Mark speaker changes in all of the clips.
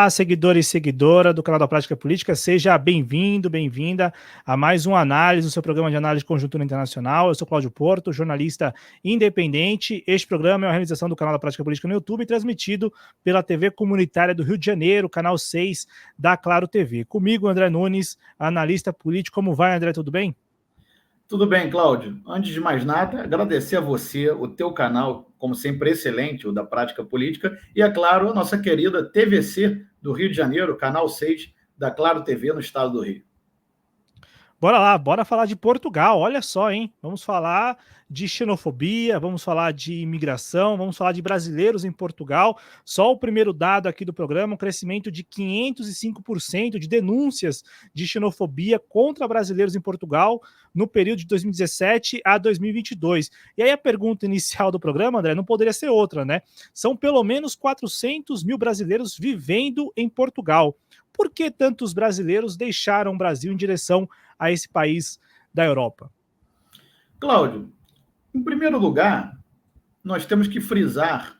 Speaker 1: Olá, seguidor e seguidora do canal da Prática Política, seja bem-vindo, bem-vinda a mais uma análise do seu programa de análise de conjuntura internacional. Eu sou Cláudio Porto, jornalista independente. Este programa é uma realização do canal da Prática Política no YouTube, transmitido pela TV Comunitária do Rio de Janeiro, canal 6 da Claro TV. Comigo, André Nunes, analista político. Como vai, André? Tudo bem?
Speaker 2: Tudo bem, Cláudio. Antes de mais nada, agradecer a você, o teu canal, como sempre, excelente, o da Prática Política, e, é claro, a nossa querida TVC do Rio de Janeiro, canal 6 da Claro TV no estado do Rio.
Speaker 1: Bora lá, bora falar de Portugal, olha só, hein? Vamos falar de xenofobia, vamos falar de imigração, vamos falar de brasileiros em Portugal. Só o primeiro dado aqui do programa, um crescimento de 505% de denúncias de xenofobia contra brasileiros em Portugal no período de 2017 a 2022. E aí a pergunta inicial do programa, André, não poderia ser outra, né? São pelo menos 400 mil brasileiros vivendo em Portugal. Por que tantos brasileiros deixaram o Brasil em direção a esse país da Europa?
Speaker 2: Cláudio, em primeiro lugar, nós temos que frisar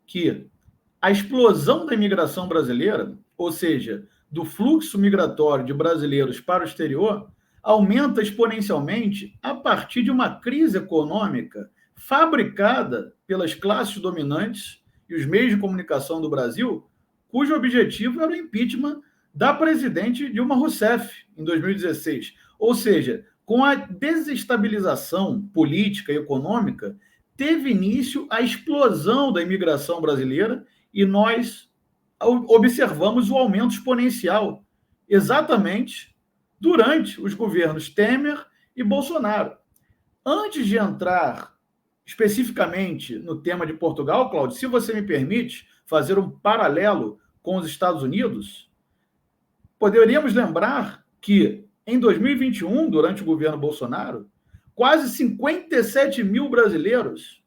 Speaker 2: que a explosão da imigração brasileira, ou seja, do fluxo migratório de brasileiros para o exterior, aumenta exponencialmente a partir de uma crise econômica fabricada pelas classes dominantes e os meios de comunicação do Brasil, cujo objetivo era o impeachment da presidente Dilma Rousseff em 2016. Ou seja, com a desestabilização política e econômica, teve início a explosão da imigração brasileira e nós observamos o aumento exponencial exatamente durante os governos Temer e Bolsonaro. Antes de entrar especificamente no tema de Portugal, Cláudio, se você me permite fazer um paralelo com os Estados Unidos, poderíamos lembrar que em 2021, durante o governo Bolsonaro, quase 57 mil brasileiros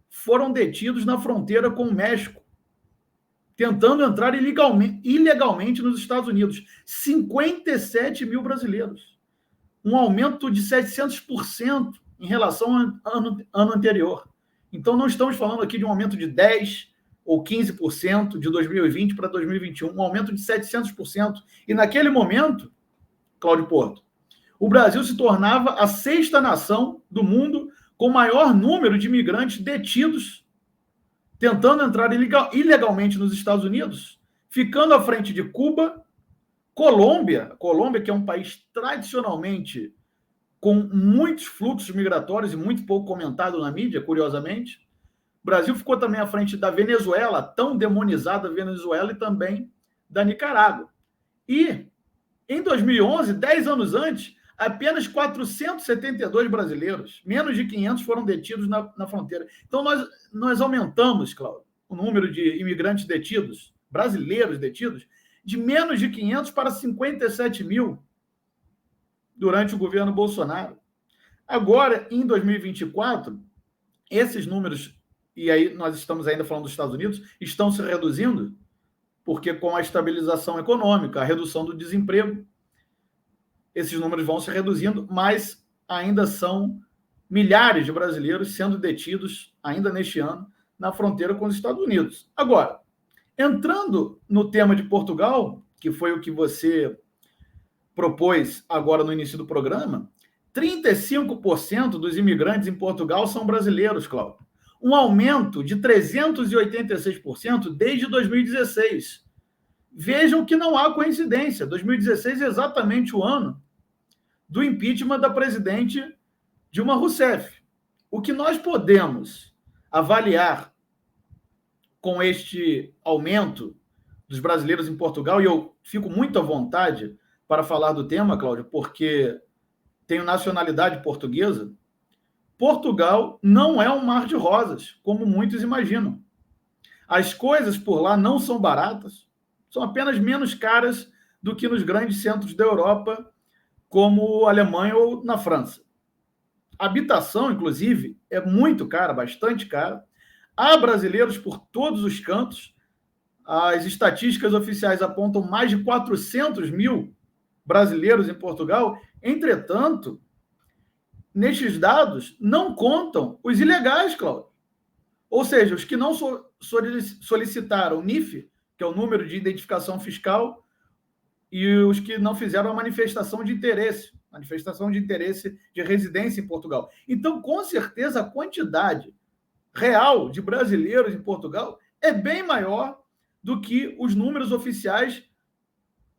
Speaker 2: foram detidos na fronteira com o México, tentando entrar ilegalmente nos Estados Unidos. 57 mil brasileiros. Um aumento de 700% em relação ao ano anterior. Então, não estamos falando aqui de um aumento de 10% ou 15% de 2020 para 2021, um aumento de 700%. E naquele momento, Cláudio Porto, o Brasil se tornava a 6ª nação do mundo com maior número de imigrantes detidos tentando entrar ilegalmente nos Estados Unidos, ficando à frente de Cuba, Colômbia, que é um país tradicionalmente com muitos fluxos migratórios e muito pouco comentado na mídia, curiosamente. O Brasil ficou também à frente da Venezuela, tão demonizada Venezuela, e também da Nicarágua. E, em 2011, 10 anos antes, apenas 472 brasileiros, menos de 500, foram detidos na fronteira. Então, nós aumentamos, Cláudio, o número de imigrantes detidos, brasileiros detidos, de menos de 500 para 57 mil durante o governo Bolsonaro. Agora, em 2024, esses números, e aí nós estamos ainda falando dos Estados Unidos, estão se reduzindo, porque com a estabilização econômica, a redução do desemprego, esses números vão se reduzindo, mas ainda são milhares de brasileiros sendo detidos, ainda neste ano, na fronteira com os Estados Unidos. Agora, entrando no tema de Portugal, que foi o que você propôs agora no início do programa, 35% dos imigrantes em Portugal são brasileiros, Cláudio. Um aumento de 386% desde 2016. Vejam que não há coincidência. 2016 é exatamente o ano do impeachment da presidente Dilma Rousseff. O que nós podemos avaliar com este aumento dos brasileiros em Portugal, e eu fico muito à vontade para falar do tema, Cláudio, porque tenho nacionalidade portuguesa, Portugal não é um mar de rosas, como muitos imaginam. As coisas por lá não são baratas, são apenas menos caras do que nos grandes centros da Europa, como a Alemanha ou na França. A habitação, inclusive, é muito cara, bastante cara. Há brasileiros por todos os cantos. As estatísticas oficiais apontam mais de 400 mil brasileiros em Portugal. Entretanto, nestes dados não contam os ilegais, Cláudio. Ou seja, os que não solicitaram NIF, que é o número de identificação fiscal, e os que não fizeram a manifestação de interesse de residência em Portugal. Então, com certeza, a quantidade real de brasileiros em Portugal é bem maior do que os números oficiais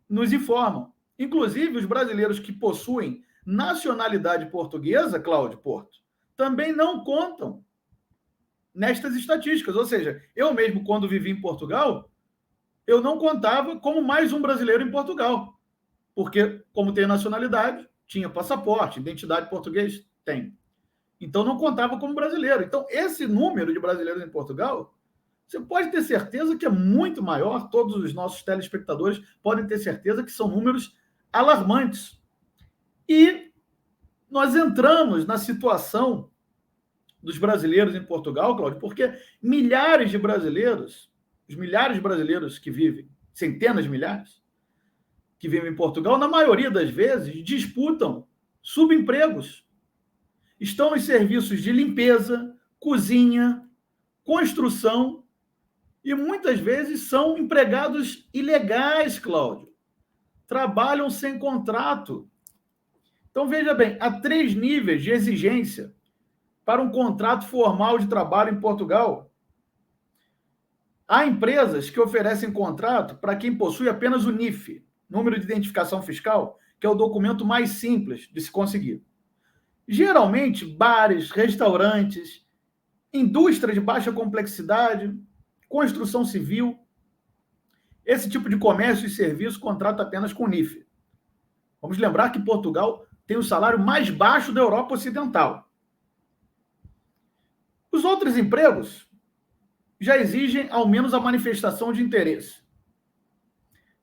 Speaker 2: nos informam. Inclusive, os brasileiros que possuem nacionalidade portuguesa, Cláudio Porto, também não contam nestas estatísticas. Ou seja, eu mesmo, quando vivi em Portugal, eu não contava como mais um brasileiro em Portugal, porque, como tenho nacionalidade, tinha passaporte, identidade portuguesa, tem. Então, não contava como brasileiro. Então, esse número de brasileiros em Portugal, você pode ter certeza que é muito maior, todos os nossos telespectadores podem ter certeza que são números alarmantes. E nós entramos na situação dos brasileiros em Portugal, Cláudio, porque milhares de brasileiros, os milhares de brasileiros que vivem, centenas de milhares, que vivem em Portugal, na maioria das vezes, disputam subempregos. Estão nos serviços de limpeza, cozinha, construção, e muitas vezes são empregados ilegais, Cláudio. Trabalham sem contrato. Então, veja bem, há 3 níveis de exigência para um contrato formal de trabalho em Portugal. Há empresas que oferecem contrato para quem possui apenas o NIF, número de identificação fiscal, que é o documento mais simples de se conseguir. Geralmente, bares, restaurantes, indústria de baixa complexidade, construção civil, esse tipo de comércio e serviço contrata apenas com NIF. Vamos lembrar que Portugal tem o salário mais baixo da Europa Ocidental. Os outros empregos já exigem ao menos a manifestação de interesse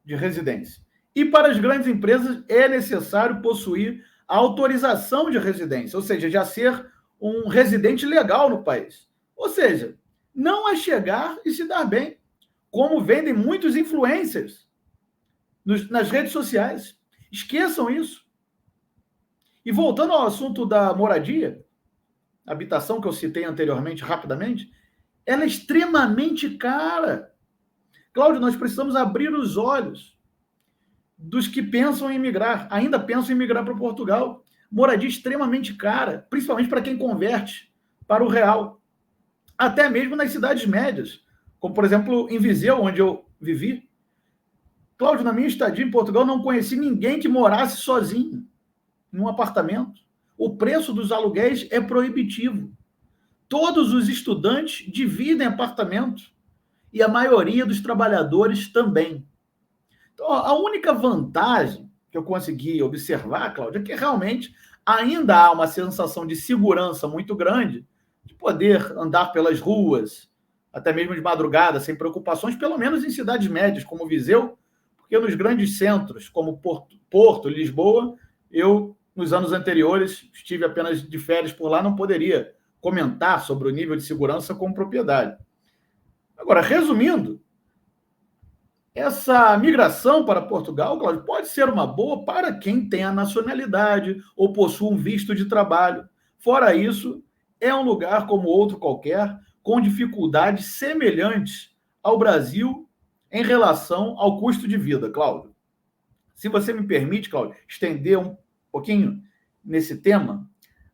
Speaker 2: de residência. E para as grandes empresas é necessário possuir a autorização de residência, ou seja, já ser um residente legal no país. Ou seja, não é chegar e se dar bem, como vendem muitos influencers nas redes sociais. Esqueçam isso. E voltando ao assunto da moradia, habitação que eu citei anteriormente, rapidamente, ela é extremamente cara. Cláudio, nós precisamos abrir os olhos dos que pensam em migrar, ainda pensam em migrar para Portugal. Moradia extremamente cara, principalmente para quem converte para o real. Até mesmo nas cidades médias, como, por exemplo, em Viseu, onde eu vivi. Cláudio, na minha estadia em Portugal, não conheci ninguém que morasse sozinho em um apartamento. O preço dos aluguéis é proibitivo. Todos os estudantes dividem apartamento e a maioria dos trabalhadores também. Então, a única vantagem que eu consegui observar, Cláudio, é que realmente ainda há uma sensação de segurança muito grande de poder andar pelas ruas, até mesmo de madrugada, sem preocupações, pelo menos em cidades médias, como Viseu, porque nos grandes centros, como Porto, Lisboa, eu, nos anos anteriores, estive apenas de férias por lá, não poderia comentar sobre o nível de segurança com propriedade. Agora, resumindo, essa migração para Portugal, Cláudio, pode ser uma boa para quem tem a nacionalidade ou possui um visto de trabalho. Fora isso, é um lugar como outro qualquer, com dificuldades semelhantes ao Brasil em relação ao custo de vida, Cláudio. Se você me permite, Cláudio, estender um pouquinho nesse tema,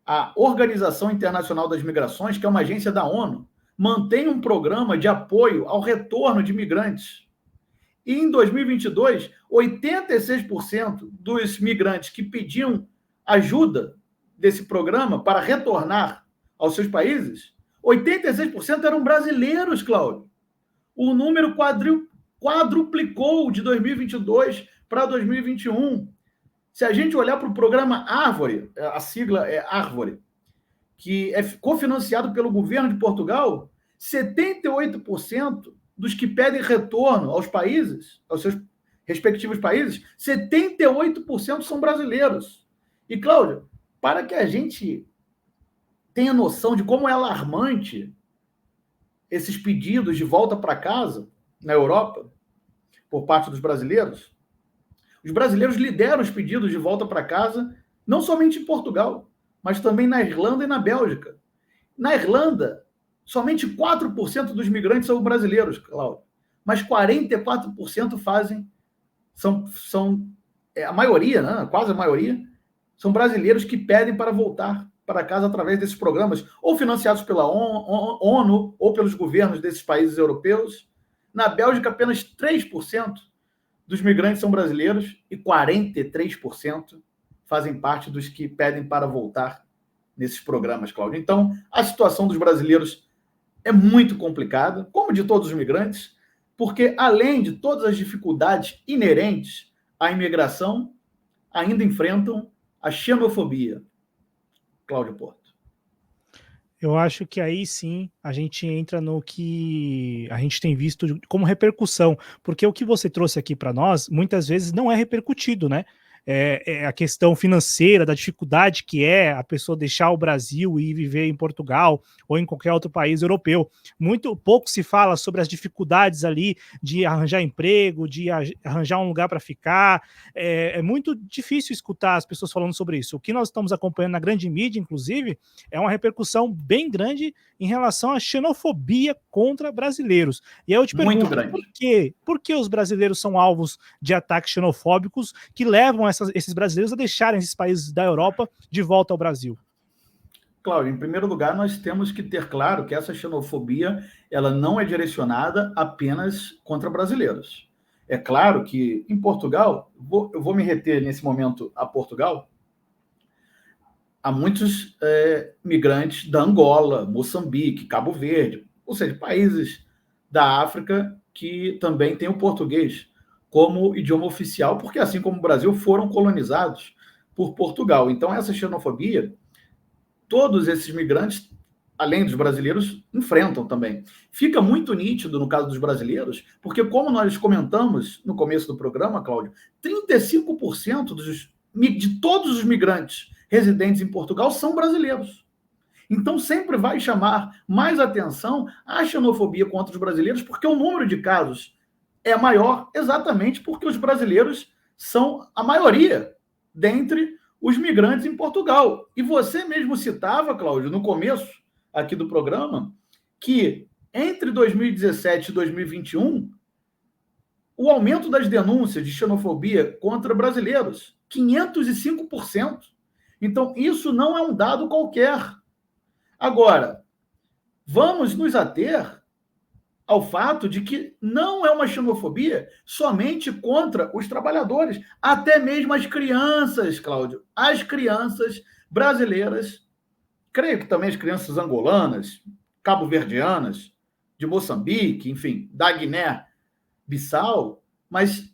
Speaker 2: a Organização Internacional das Migrações, que é uma agência da ONU, mantém um programa de apoio ao retorno de imigrantes. E em 2022, 86% dos migrantes que pediam ajuda desse programa para retornar aos seus países, 86% eram brasileiros, Cláudio. O número quadruplicou de 2022 para 2021. Se a gente olhar para o programa Árvore, a sigla é Árvore, que é cofinanciado pelo governo de Portugal, 78% dos que pedem retorno aos países, aos seus respectivos países, 78% são brasileiros. E, Cláudio, para que a gente tenha noção de como é alarmante esses pedidos de volta para casa na Europa, por parte dos brasileiros, os brasileiros lideram os pedidos de volta para casa, não somente em Portugal, mas também na Irlanda e na Bélgica. Na Irlanda, somente 4% dos migrantes são brasileiros, Cláudio. mas 44% são a maioria, né? Quase a maioria, são brasileiros que pedem para voltar para casa através desses programas, ou financiados pela ONU, ou pelos governos desses países europeus. Na Bélgica, apenas 3% dos migrantes são brasileiros e 43% fazem parte dos que pedem para voltar nesses programas, Cláudio. Então, a situação dos brasileiros é muito complicada, como de todos os migrantes, porque, além de todas as dificuldades inerentes à imigração, ainda enfrentam a xenofobia. Cláudio Porto.
Speaker 1: Eu acho que aí sim a gente entra no que a gente tem visto como repercussão, porque o que você trouxe aqui para nós muitas vezes não é repercutido, né? É a questão financeira, da dificuldade que é a pessoa deixar o Brasil e ir viver em Portugal ou em qualquer outro país europeu. Muito pouco se fala sobre as dificuldades ali de arranjar emprego, de arranjar um lugar para ficar. É muito difícil escutar as pessoas falando sobre isso. O que nós estamos acompanhando na grande mídia, inclusive, é uma repercussão bem grande em relação à xenofobia contra brasileiros. E aí eu te pergunto, por quê? Por que os brasileiros são alvos de ataques xenofóbicos que levam esses brasileiros a deixarem esses países da Europa de volta ao Brasil?
Speaker 2: Cláudio, em primeiro lugar, nós temos que ter claro que essa xenofobia ela não é direcionada apenas contra brasileiros. É claro que em Portugal, eu vou me reter nesse momento a Portugal, há muitos migrantes da Angola, Moçambique, Cabo Verde, ou seja, países da África que também têm o português como idioma oficial, porque assim como o Brasil foram colonizados por Portugal. Então essa xenofobia, todos esses migrantes, além dos brasileiros, enfrentam também. Fica muito nítido no caso dos brasileiros, porque como nós comentamos no começo do programa, Cláudio, 35% de todos os migrantes residentes em Portugal são brasileiros. Então sempre vai chamar mais atenção a xenofobia contra os brasileiros, porque o número de casos é maior exatamente porque os brasileiros são a maioria dentre os migrantes em Portugal. E você mesmo citava, Cláudio, no começo aqui do programa, que entre 2017 e 2021, o aumento das denúncias de xenofobia contra brasileiros, 505%. Então, isso não é um dado qualquer. Agora, vamos nos ater ao fato de que não é uma xenofobia somente contra os trabalhadores, até mesmo as crianças, Cláudio, as crianças brasileiras, creio que também as crianças angolanas, cabo-verdianas, de Moçambique, enfim, da Guiné-Bissau, mas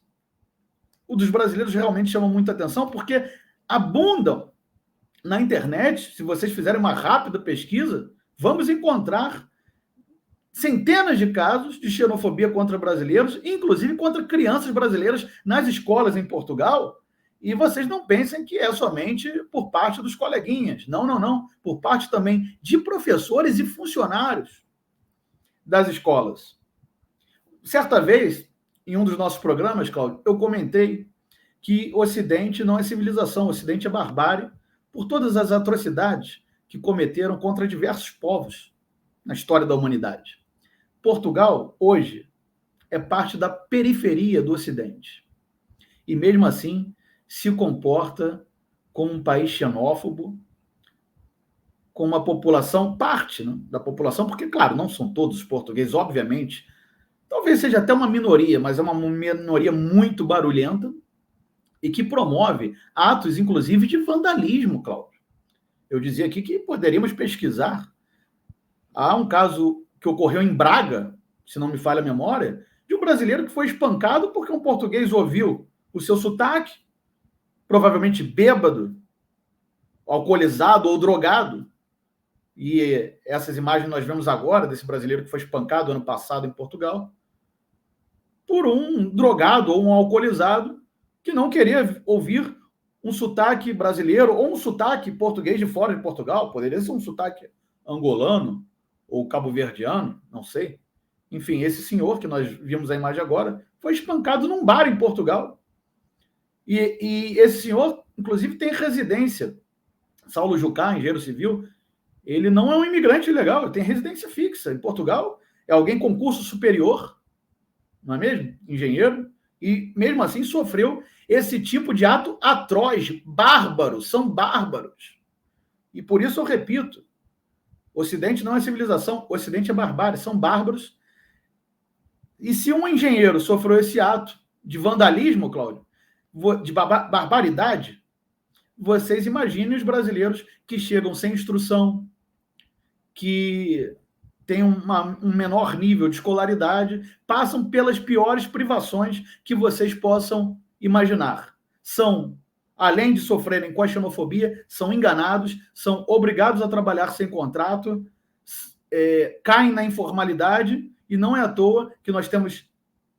Speaker 2: o dos brasileiros realmente chama muita atenção porque abundam na internet. Se vocês fizerem uma rápida pesquisa, vamos encontrar centenas de casos de xenofobia contra brasileiros, inclusive contra crianças brasileiras nas escolas em Portugal. E vocês não pensem que é somente por parte dos coleguinhas. Não, não, não. Por parte também de professores e funcionários das escolas. Certa vez, em um dos nossos programas, Cláudio, eu comentei que o Ocidente não é civilização, o Ocidente é barbárie, por todas as atrocidades que cometeram contra diversos povos na história da humanidade. Portugal, hoje, é parte da periferia do Ocidente. E, mesmo assim, se comporta como um país xenófobo, com uma população, parte, né, da população, porque, claro, não são todos os portugueses, obviamente, talvez seja até uma minoria, mas é uma minoria muito barulhenta e que promove atos, inclusive, de vandalismo, Cláudio. Eu dizia aqui que poderíamos pesquisar. Há um caso que ocorreu em Braga, se não me falha a memória, de um brasileiro que foi espancado porque um português ouviu o seu sotaque, provavelmente bêbado, alcoolizado ou drogado. E essas imagens nós vemos agora desse brasileiro que foi espancado ano passado em Portugal por um drogado ou um alcoolizado que não queria ouvir um sotaque brasileiro ou um sotaque português de fora de Portugal. Poderia ser um sotaque angolano ou cabo-verdiano, não sei. Enfim, esse senhor que nós vimos a imagem agora foi espancado num bar em Portugal. E esse senhor, inclusive, tem residência. Saulo Jucá, engenheiro civil, ele não é um imigrante ilegal, ele tem residência fixa. Em Portugal, é alguém com curso superior não é mesmo? Engenheiro, e mesmo assim sofreu esse tipo de ato atroz, bárbaro, são bárbaros. E por isso eu repito, Ocidente não é civilização, Ocidente é barbárie, são bárbaros. E se um engenheiro sofreu esse ato de vandalismo, Cláudio, de barbaridade, vocês imaginem os brasileiros que chegam sem instrução, que têm um menor nível de escolaridade, passam pelas piores privações que vocês possam imaginar. São, além de sofrerem com a xenofobia, são enganados, são obrigados a trabalhar sem contrato, caem na informalidade, e não é à toa que nós temos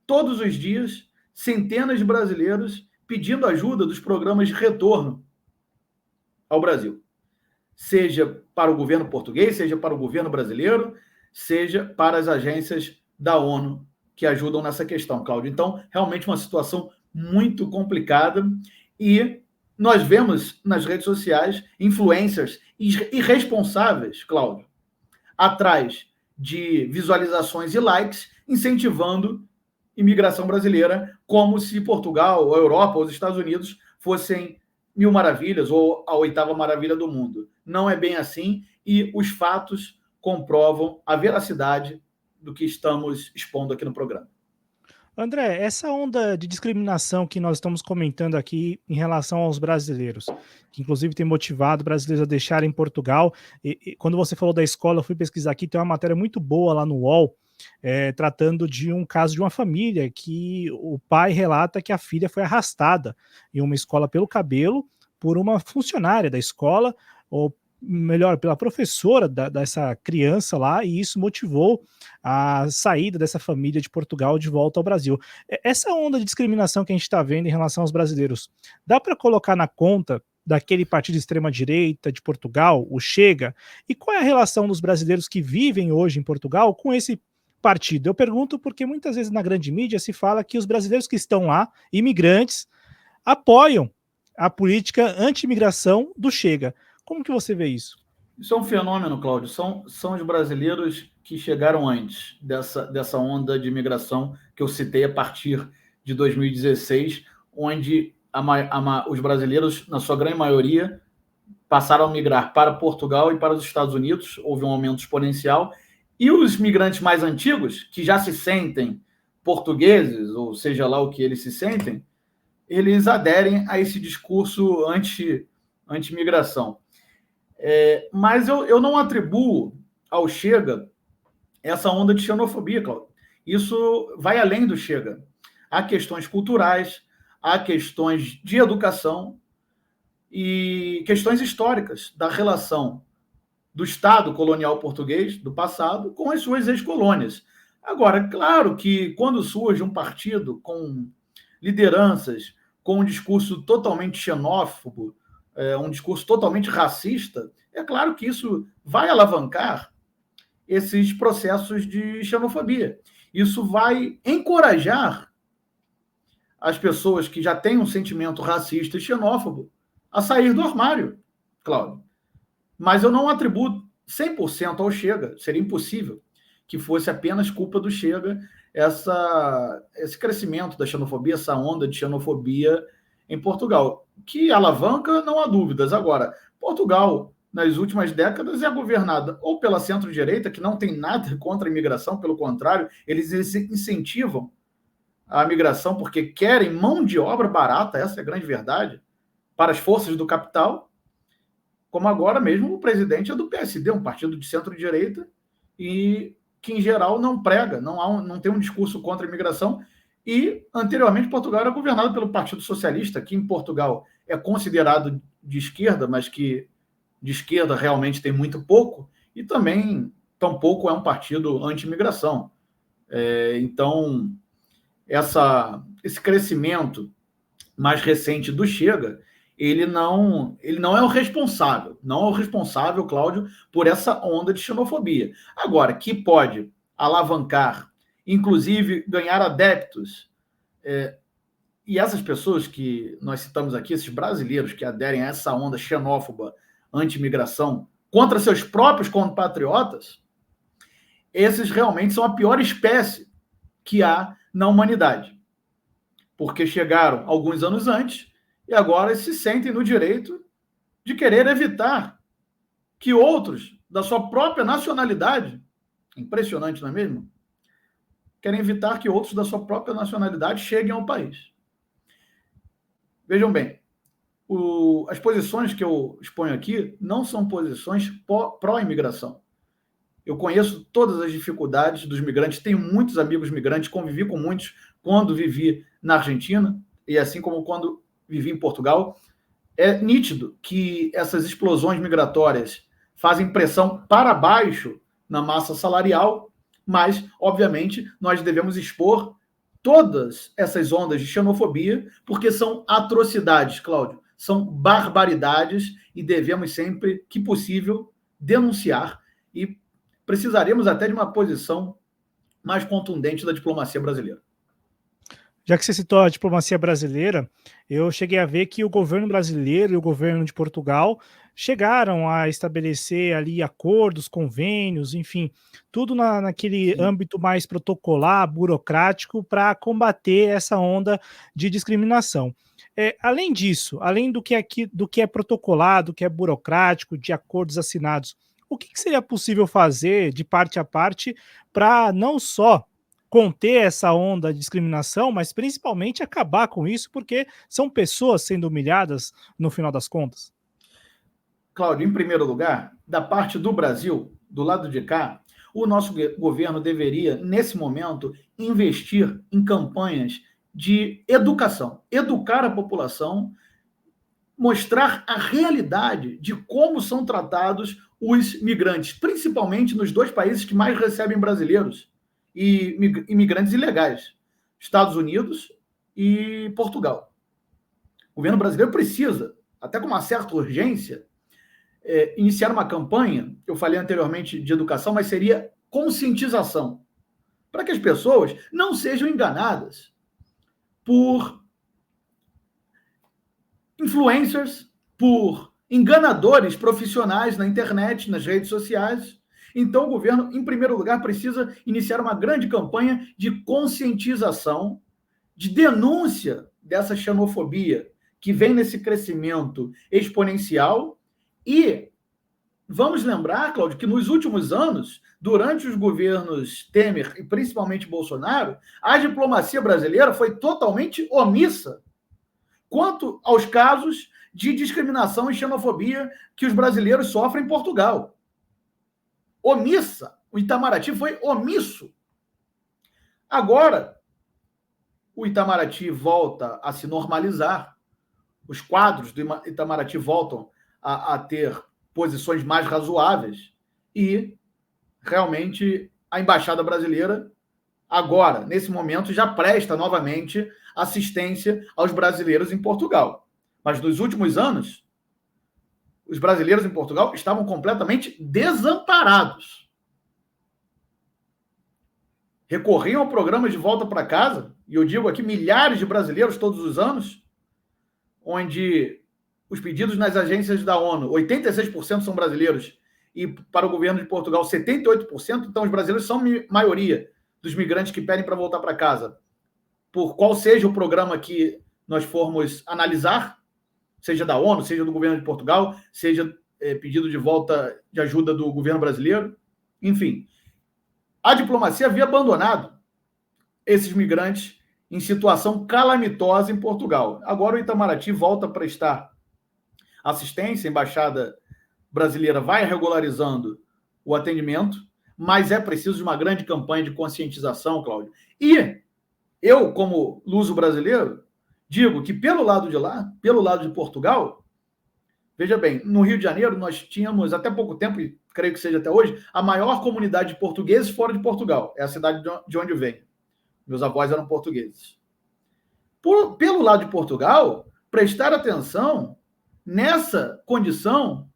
Speaker 2: todos os dias centenas de brasileiros pedindo ajuda dos programas de retorno ao Brasil. Seja para o governo português, seja para o governo brasileiro, seja para as agências da ONU que ajudam nessa questão, Cláudio. Então, realmente uma situação muito complicada e nós vemos nas redes sociais influencers irresponsáveis, Cláudio, atrás de visualizações e likes, incentivando imigração brasileira, como se Portugal, a Europa, ou os Estados Unidos fossem mil maravilhas ou a oitava maravilha do mundo. Não é bem assim e os fatos comprovam a veracidade do que estamos expondo aqui no programa.
Speaker 1: André, essa onda de discriminação que nós estamos comentando aqui em relação aos brasileiros, que inclusive tem motivado brasileiros a deixarem Portugal, e quando você falou da escola, eu fui pesquisar aqui, tem uma matéria muito boa lá no UOL, tratando de um caso de uma família que o pai relata que a filha foi arrastada em uma escola pelo cabelo por uma funcionária da escola, ou melhor, pela professora dessa criança lá, e isso motivou a saída dessa família de Portugal de volta ao Brasil. Essa onda de discriminação que a gente está vendo em relação aos brasileiros, dá para colocar na conta daquele partido de extrema-direita de Portugal, o Chega? E qual é a relação dos brasileiros que vivem hoje em Portugal com esse partido? Eu pergunto porque muitas vezes na grande mídia se fala que os brasileiros que estão lá, imigrantes, apoiam a política anti-imigração do Chega. Como que você vê isso?
Speaker 2: Isso é um fenômeno, Cláudio. São os brasileiros que chegaram antes dessa onda de imigração que eu citei a partir de 2016, onde os brasileiros, na sua grande maioria, passaram a migrar para Portugal e para os Estados Unidos. Houve um aumento exponencial. E os migrantes mais antigos, que já se sentem portugueses, ou seja lá o que eles se sentem, eles aderem a esse discurso anti-imigração. Mas eu não atribuo ao Chega essa onda de xenofobia, Cláudio. Isso vai além do Chega. Há questões culturais, há questões de educação e questões históricas da relação do Estado colonial português do passado com as suas ex-colônias. Agora, claro que quando surge um partido com lideranças com um discurso totalmente xenófobo, um discurso totalmente racista, é claro que isso vai alavancar esses processos de xenofobia. Isso vai encorajar as pessoas que já têm um sentimento racista e xenófobo a sair do armário, Cláudio. Mas eu não atribuo 100% ao Chega, seria impossível que fosse apenas culpa do Chega esse crescimento da xenofobia, essa onda de xenofobia em Portugal, que alavanca, não há dúvidas. Agora, Portugal, nas últimas décadas, é governada ou pela centro-direita, que não tem nada contra a imigração, pelo contrário, eles incentivam a migração porque querem mão de obra barata, essa é a grande verdade, para as forças do capital, como agora mesmo o presidente é do PSD, um partido de centro-direita, e que, em geral, não prega, não tem um discurso contra a imigração. E, anteriormente, Portugal era governado pelo Partido Socialista, que em Portugal é considerado de esquerda, mas que de esquerda realmente tem muito pouco, e também, tampouco é um partido anti-imigração. Então, esse crescimento mais recente do Chega, ele não é o responsável, Cláudio, por essa onda de xenofobia. Agora, que pode alavancar, inclusive ganhar adeptos, e essas pessoas que nós citamos aqui, esses brasileiros que aderem a essa onda xenófoba anti-imigração contra seus próprios compatriotas, esses realmente são a pior espécie que há na humanidade, porque chegaram alguns anos antes e agora se sentem no direito de querer evitar que outros da sua própria nacionalidade, impressionante, não é mesmo? Querem evitar que outros da sua própria nacionalidade cheguem ao país. Vejam bem, as posições que eu exponho aqui não são posições pró-imigração. Eu conheço todas as dificuldades dos migrantes, tenho muitos amigos migrantes, convivi com muitos quando vivi na Argentina, e assim como quando vivi em Portugal. É nítido que essas explosões migratórias fazem pressão para baixo na massa salarial, mas, obviamente, nós devemos expor todas essas ondas de xenofobia, porque são atrocidades, Cláudio, são barbaridades e devemos sempre, que possível, denunciar e precisaremos até de uma posição mais contundente da diplomacia brasileira.
Speaker 1: Já que você citou a diplomacia brasileira, eu cheguei a ver que o governo brasileiro e o governo de Portugal chegaram a estabelecer ali acordos, convênios, enfim, tudo naquele âmbito mais protocolar, burocrático, para combater essa onda de discriminação. Além disso, além do que é protocolado, do que é burocrático, de acordos assinados, o que seria possível fazer de parte a parte para não só conter essa onda de discriminação, mas principalmente acabar com isso, porque são pessoas sendo humilhadas no final das contas?
Speaker 2: Cláudio, em primeiro lugar, da parte do Brasil, do lado de cá, o nosso governo deveria, nesse momento, investir em campanhas de educação, educar a população, mostrar a realidade de como são tratados os migrantes, principalmente nos dois países que mais recebem brasileiros e imigrantes ilegais, Estados Unidos e Portugal. O governo brasileiro precisa, até com uma certa urgência, iniciar uma campanha, eu falei anteriormente de educação, mas seria conscientização, para que as pessoas não sejam enganadas por influencers, por enganadores profissionais na internet, nas redes sociais. Então, o governo, em primeiro lugar, precisa iniciar uma grande campanha de conscientização, de denúncia dessa xenofobia que vem nesse crescimento exponencial. E vamos lembrar, Cláudio, que nos últimos anos, durante os governos Temer e principalmente Bolsonaro, a diplomacia brasileira foi totalmente omissa quanto aos casos de discriminação e xenofobia que os brasileiros sofrem em Portugal. Omissa. O Itamaraty foi omisso. Agora, o Itamaraty volta a se normalizar, os quadros do Itamaraty voltam a ter posições mais razoáveis e, realmente, a Embaixada Brasileira, agora, nesse momento, já presta novamente assistência aos brasileiros em Portugal. Mas, nos últimos anos, os brasileiros em Portugal estavam completamente desamparados. Recorriam ao programa de volta para casa, e eu digo aqui milhares de brasileiros todos os anos, onde os pedidos nas agências da ONU, 86% são brasileiros, e para o governo de Portugal, 78%, então os brasileiros são maioria dos migrantes que pedem para voltar para casa. Por qual seja o programa que nós formos analisar, seja da ONU, seja do governo de Portugal, seja pedido de volta de ajuda do governo brasileiro, enfim. A diplomacia havia abandonado esses migrantes em situação calamitosa em Portugal. Agora o Itamaraty volta a prestar assistência, a Embaixada Brasileira vai regularizando o atendimento, mas é preciso de uma grande campanha de conscientização, Cláudio. E eu, como luso brasileiro, digo que pelo lado de lá, pelo lado de Portugal, veja bem, no Rio de Janeiro nós tínhamos, até pouco tempo, e creio que seja até hoje, a maior comunidade de portugueses fora de Portugal. É a cidade de onde eu venho. Meus avós eram portugueses. Pelo lado de Portugal, prestar atenção nessa condição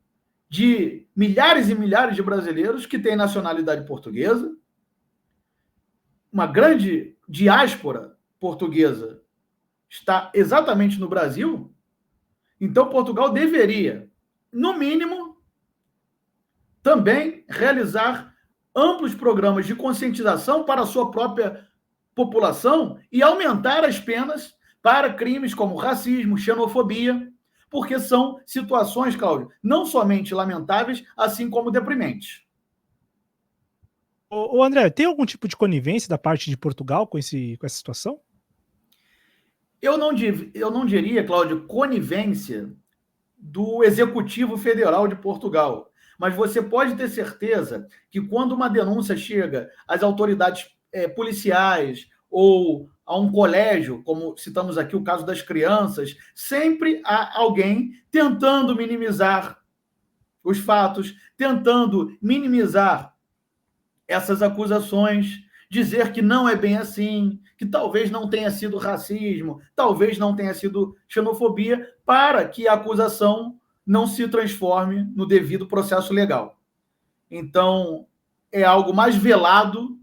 Speaker 2: de milhares e milhares de brasileiros que têm nacionalidade portuguesa, uma grande diáspora portuguesa está exatamente no Brasil. Então, Portugal deveria, no mínimo, também realizar amplos programas de conscientização para a sua própria população e aumentar as penas para crimes como racismo, xenofobia, porque são situações, Cláudio, não somente lamentáveis, assim como deprimentes.
Speaker 1: Ô André, tem algum tipo de conivência da parte de Portugal com essa situação?
Speaker 2: Eu não diria, Cláudio, conivência do Executivo Federal de Portugal, mas você pode ter certeza que quando uma denúncia chega às autoridades policiais ou a um colégio, como citamos aqui o caso das crianças, sempre há alguém tentando minimizar os fatos, tentando minimizar essas acusações, dizer que não é bem assim, que talvez não tenha sido racismo, talvez não tenha sido xenofobia, para que a acusação não se transforme no devido processo legal. Então, é algo mais velado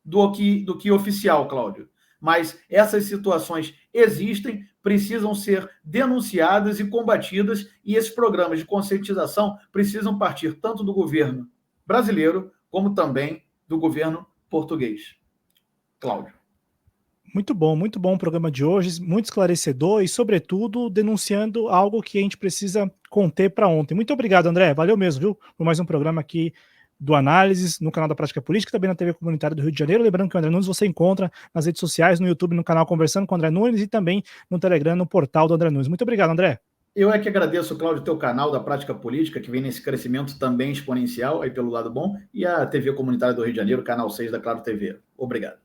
Speaker 2: do que oficial, Cláudio. Mas essas situações existem, precisam ser denunciadas e combatidas, e esses programas de conscientização precisam partir tanto do governo brasileiro, como também do governo português. Cláudio.
Speaker 1: Muito bom o programa de hoje, muito esclarecedor e, sobretudo, denunciando algo que a gente precisa conter para ontem. Muito obrigado, André. Valeu mesmo, viu? Por mais um programa aqui do Análises, no canal da Prática Política, também na TV Comunitária do Rio de Janeiro. Lembrando que o André Nunes você encontra nas redes sociais, no YouTube, no canal Conversando com o André Nunes e também no Telegram, no portal do André Nunes. Muito obrigado, André.
Speaker 2: Eu é que agradeço, Cláudio, teu canal da Prática Política, que vem nesse crescimento também exponencial, aí pelo lado bom, e a TV Comunitária do Rio de Janeiro, canal 6 da Claro TV. Obrigado.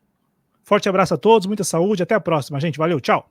Speaker 1: Forte abraço a todos, muita saúde, até a próxima, gente. Valeu, tchau.